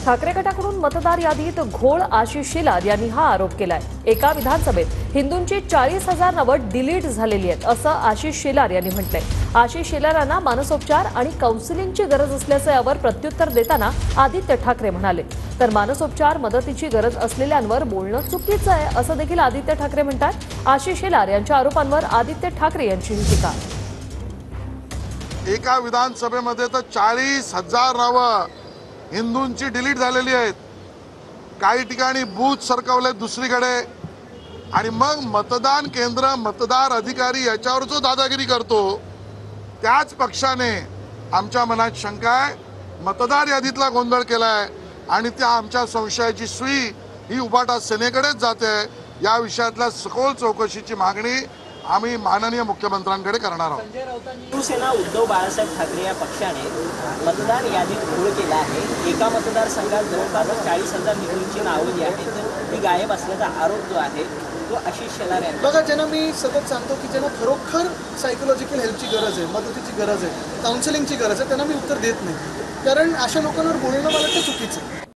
ठाकरे गटाकडून मतदार यादीत घोळ आशिष शेलार यांनी हा आरोप केलाय। एका विधानसभेत हिंदूंची 40,000 नावं डिलीट झालेली आहेत असं आशिष शेलार यांनी म्हटलंय। आशिष शेलारांना मानसोपचार आणि काउन्सिलिंगची गरज असल्याचं यावर प्रत्युत्तर देताना आदित्य ठाकरे म्हणाले, तर मानसोपचार मदतीची गरज असलेल्यांवर बोलणं चुकीचं आहे असं देखील आदित्य ठाकरे म्हणतात। आशिष शेलार यांच्या आरोपांवर आदित्य ठाकरे यांची टीका। एका विधानसभेमध्ये तर 40,000 नावं हिंदूंची डिलीट झालेली आहेत। काही ठिकाणी बूथ सरकवले दुसरीकडे आणि मग मतदान केंद्र मतदार अधिकारी याच्यावर जो दादागिरी करतो त्याच पक्षाने आमच्या मनात शंका आहे, मतदार यादीतला गोंधळ केलाय आणि त्या आमच्या संशयाची सुई ही उबाटा सेनेकडेच जाते। या विषयातल्या सखोल चौकशीची मागणी आम्ही माननीय मुख्यमंत्र्यांकडे करणार आहोत। संजय राऊतांनी शिवसेना उद्धव बाळासाहेब ठाकरे या पक्षाने मतदार यादीत घोळ केला आहे। एका मतदारसंघात जवळपास 40,000 हिंदूंची नावं जी आहेत ती गायब असल्याचा आरोप जो आहे तो आशिष शेलार यांनी। बघा, ज्यांना मी सतत सांगतो की ज्यांना खरोखर सायकोलॉजिकल हेल्पची गरज आहे, मदतीची गरज आहे, काउन्सिलिंगची गरज आहे, त्यांना मी उत्तर देत नाही, कारण अशा लोकांवर बोलणं मला वाटतं चुकीचं आहे।